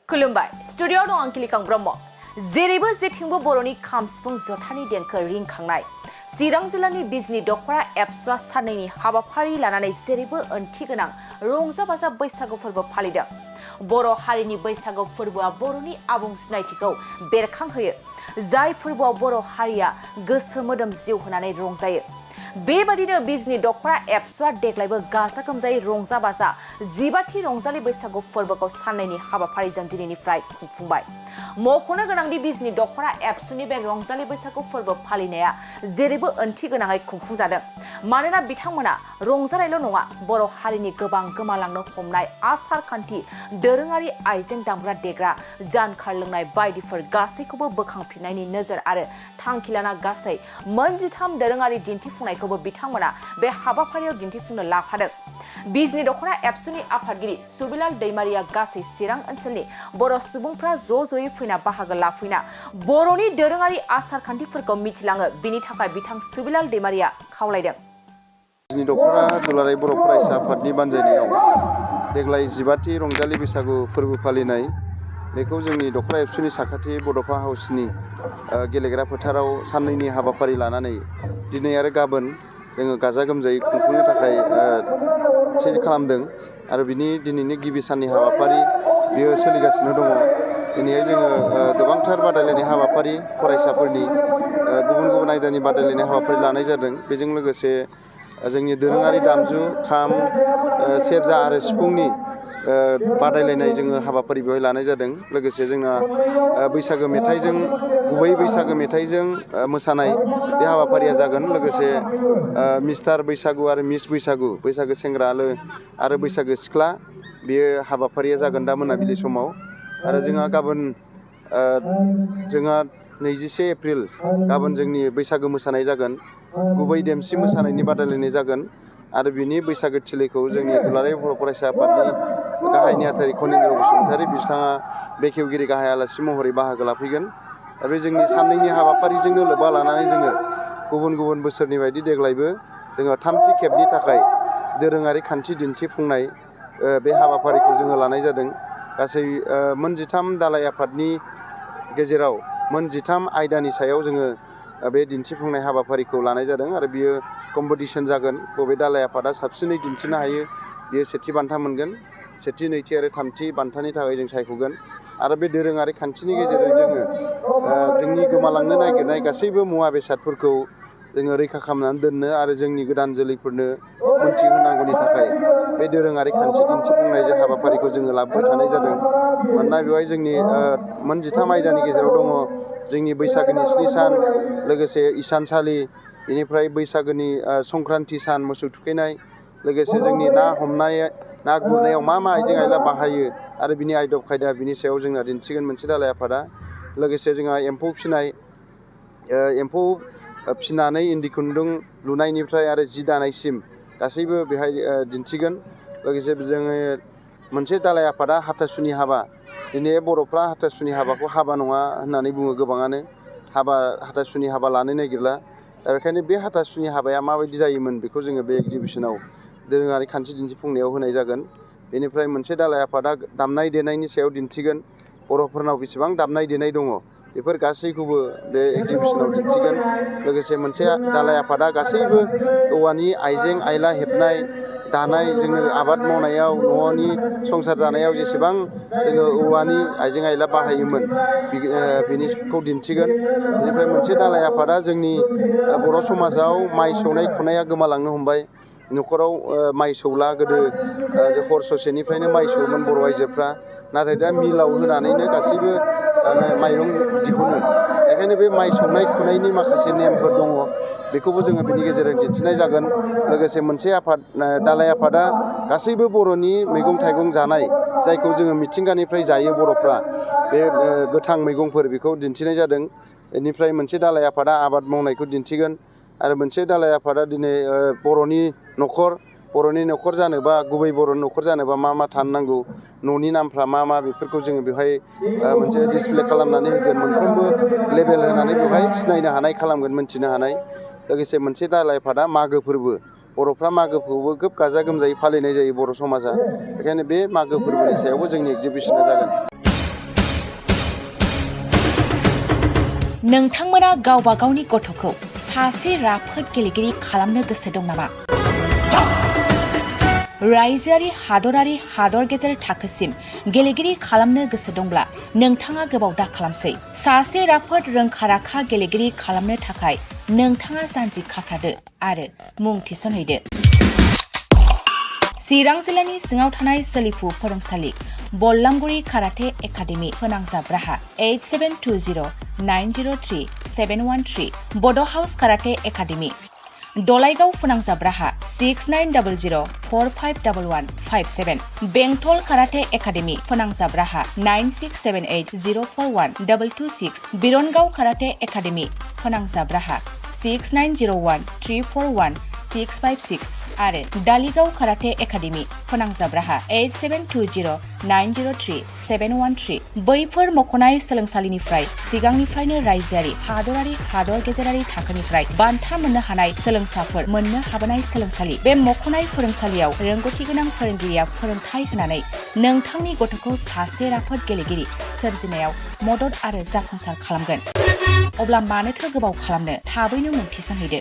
खुलुमबाय स्टुडिअ दं आं किलिकां ब्रह्म जेरैबो जेथिंबो बर'नि खाम सिफुं जथानि देंखो रिंखांनाय चिरां जिल्लानि बिजनी दखर एबसुआ साननैनि हाबाफारि लानानै जेरैबो ओंथि गोनां रंजा बाजा बैसागु फोरबो फालिदों। बर' हारिनि बैसागु फोरबोआ बर'नि आबुं सिनायथिखौ बेरखांहोयो। जाय फोरबोआव बर' हारिया गोसो मोदोम जिउ होनानै रंजायो। बेबादिनो बिजनी दखर एबसुआ देग्लायबो गाजा गोमजायै रंजा बाजा 15थि रंजालि बैसागु फोरबोखौ साननैनि हाबाफारिजों दिनैनिफ्राय खुंफुंबाय। मख'नो गोनांदि बिजनी दखर एबसुनि बे रंजालि बैसागु फोरबो फालिनाया जेरैबो ओंथि गोनाङै खुंफुंजादों। मानोना बिथांमोना रंजानायल' नङा, बर' हारिनि गोबां गोमालांनो हमनाय आसार खान्थि, दोरोङारि आइजें दामग्रा देग्रा, जानखार लोंनाय बायदिफोर गासैखौबो बोखांफिननायनि नोजोर आरो थांखि लाना गासै 13 दोरोङारि दिन्थिफुंनायखौबो बिथांमोना बे हाबाफारियाव दिन्थिफुंनो लाफादों। बिजनी दखर एबसुनि आफादगिरि सुबिलाल दैमारिया गासै चिरां ओनसोलनि बर' सुबुंफ्रा ज'ज'यै फैना बाहागो लाफैना बर'नि दोरोङारि आसार खान्थिफोरखौ मिथिलाङो। बिनि थाखाय बिथां सुबिलाल दैमारिया खावलायदों। बिजनी दखरा दुलाराय बर' फरायसा आफादनि बानजायनायाव देग्लाय 15थि रंजालि बैसागु फोरबो फालिनाय बेखौ जोंनि दखर एबसुनि साखाथि बड'फा हाउसनि गेलेग्रा फोथाराव साननैनि हाबाफारि लानानै दिनै आरो गाबोन जोङो गाजा गोमजायै खुंफुंनो थाखाय थि खालामदों आरो बिनि दिनैनि गिबि साननि हाबाफारि बियो सोलिगासिनो दङ। दिनैहाय जोङो गोबांथार बादायलायनाय हाबाफारि फरायसाफोरनि गुबुन गुबुन आयदानि बादायलायनाय हाबाफारि लानाय जादों। बेजों लोगोसे जोंनि दोरोङारि दामजु खाम, सेरजा आरो सिफुंनि बादायलायनाय जोङो हाबाफारि बेवहाय लानाय जादों। लोगोसे जोंना बैसागो मेथाइजों गुबै बैसागो मेथाइजों मोसानाय बे हाबाफारिया जागोन। लोगोसे मिस्टार बैसागु आरो मिस बैसागु, बैसागो सेंग्रा आरो बैसागो सिख्ला बेयो हाबाफारिया जागोन दा मोनाबिलि समाव। आरो जोंहा गाबोन 21 एप्रिल गाबोन जोंनि बैसागो मोसानाय जागोन। गुबै देमसि मोसानायनि बादायलायनाय जागोन आरो बिनि बैसागो थिलिखौ जोंनि दुलाराय बर' फरायसा आफादनि गाहाय नेहाथारि खनिन्द्र बसुमतारी बिथाङा बेखेवगिरि गाहाय आलासि महरै बाहागो लाफैगोन। दा बे जोंनि साननैनि हाबाफारिजोंनो लोब्बा लानानै जोङो गुबुन गुबुन बोसोरनि बायदि देग्लायबो जोङो 3थि खेबनि थाखाय दोरोङारि खान्थि दिन्थिफुंनाय बे हाबाफारिखौ जोङो लानाय जादों। गासै 13 दालाय आफादनि गेजेराव 13 आयदानि सायाव जोङो बे दिन्थिफुंनाय हाबाफारिखौ लानाय जादों आरो बियो कम्पिटिसन जागोन। बबे दालाय आफादा साबसिनै दिन्थिनो हायो बियो सेथि बान्था मोनगोन। सेथि, नैथि आरो थामथि बान्थानि थाखाय जों सायख'गोन आरो बे दोरोङारि खान्थिनि गेजेरजों जोङो जोंनि गोमालांनो नागिरनाय गासैबो मुवा बेसादफोरखौ जोङो रैखा खालामनानै दोननो आरो जोंनि गोदान जोलैफोरनो मोनथिहोनांगौनि थाखाय बे दोरोङारि खान्थि दिन्थिफुंनाय हाबाफारिखौ जोङो लाबोबाय थानाय जादों। मानोना बेवहाय जोंनि 13 आयदानि गेजेराव दङ जोंनि बैसागोनि 7 सान, लोगोसे इसानसालि, बेनिफ्राय बैसागोनि संक्रान्ति सान मोसौ थुखैनाय, लोगोसे जोंनि ना हमनाय, ना गुरनायाव मा मा आइजें आइला बाहायो आरो बिनि आदब खायदा बिनि सायाव जोंना दिन्थिगोन मोनसे दालाय आफादा। लोगोसे जोंहा एम्फौ फिनाय, एम्फौ फिनानै इन्दि खुन्दुं लुनायनिफ्राय आरो जि दानायसिम गासैबो बेहाय दिन्थिगोन। लोगोसे जोङो मोनसे दालाय आफादा हाथासुनि हाबा। दिनै बर'फ्रा हाथासुनि हाबाखौ हाबा नङा होननानै बुङो गोबाङानो। हाथासुनि हाबा लानो नागिरला। दा बेखायनो बे हाथासुनि हाबाया माबायदि जायोमोन बेखौ जोङो बे एगजिबिसनाव दोरोङारि खान्थि दिन्थिफुंनायाव होनाय जागोन। बेनिफ्राय मोनसे दालाय आफादा दामनाय देनायनि सायाव दिन्थिगोन। बर'फोरनाव बेसेबां दामनाय देनाय दङ बेफोर गासैखौबो बे एगजिबिसनाव दिन्थिगोन। लोगोसे मोनसे दालाय आफादा गासैबो औवानि आइजें आइला हेबनाय, दानाय, जोंनो आबाद मावनायाव न'नि संसार जानायाव जेसेबां जोङो औवानि आइजें आइला बाहायोमोन बिनिखौ दिन्थिगोन। बेनिफ्राय मोनसे दालाय आफादा जोंनि बर' समाजाव माइ सौनाय खुनाया गोमालांनो हमबाय। न'खराव माइ सौला, गोदो हर ससेनिफ्रायनो माइ सौवोमोन बर' आइजोफ्रा, नाथाय दा मिलाव होनानैनो गासैबो माइरं दिहुनो। बेखायनो बे माइ सौनाय खुनायनि माखासे नेमफोर दङ, बेखौबो जोङो बिनि गेजेरजों दिन्थिनाय जागोन। लोगोसे मोनसे दालाय आफादा गासैबो बर'नि मैगं थाइगं जानाय, जायखौ जोङो मिथिंगानिफ्राय जायो बर'फ्रा, बे गोथां मैगंफोर बेखौ दिन्थिनाय जादों। बेनिफ्राय मोनसे दालाय आफादा आबाद मावनायखौ दिन्थिगोन आरो मोनसे दालाय आफादा दिनै बर'नि न'खर जानोबा, गुबै बर'नि न'खर जानोबा मा मा थानो नांगौ, न'नि नामफ्रा मा मा, बेफोरखौ जोङो बेवहाय मोनसे डिसप्ले खालामनानै होगोन। मोनफ्रोमबो लेबेल होनानै बेवहाय सिनायनो हानाय खालामगोन, मोनथिनो हानाय। लोगोसे मोनसे दालाय आफादा मागो फोरबो। बर'फ्रा मागो फोरबोखौ खोब गाजा गोमजायै फालिनाय जायो बर' समाजा। बेखायनो बे मागो फोरबोनि सायावबो जोंनि एगजिबिसना जागोन। नोंथांमोना गावबा गावनि गथ'खौ सासे राफोद गेलेगिरि खालामनो गोसो दं नामा? रायजोआरि हादरारि हादर गेजेर थाखोसिम गेलेगिरि खालामनो गोसो दंब्ला नोंथाङा गोबाव दा खालामसै। सासे राफोद रोंखा-राखा गेलेगिरि खालामनो थाखाय नोंथाङा जानजि खाफ्रादो आरो मुं थिसनहैदो। चिरां जिल्लानि सिङाव थानाय सोलिफु फोरोंसालि बल्लामगुरि काराटे एकाडेमि फोनांजाब राहा 8720903713 बड' हाउस काराटे एकाडेमि दलाइगाव फोनांजाब राहा 6900451157 बेंटल काराटे एकाडेमि फोनांजाब राहा 9678041226 बिरनगाव काराटे एकाडेमि फोनांजाब राहा 6901341656 आरो दालिगाव काराटे एकाडेमि फोनांजाब राहा 8720903713 बैफोर मख'नाय सोलोंसालिनिफ्राय सिगांनिफ्रायनो रायजोआरि हादरारि हादर गेजेरारि थाखोनिफ्राय बान्था मोननो हानाय सोलोंसाफोर मोननो हाबोनाय सोलोंसालि। बे मख'नाय फोरोंसालियाव रोंगौथि गोनां फोरोंगिरिया फोरोंथाय होनानै नोंथांनि गथ'खौ सासे राफोद गेलेगिरि सोरजिनायाव मदद आरो जाफुंसार खालामगोन। अब्ला मानोथो गोबाव खालामनो, थाबैनो मुं थिसनहैदो।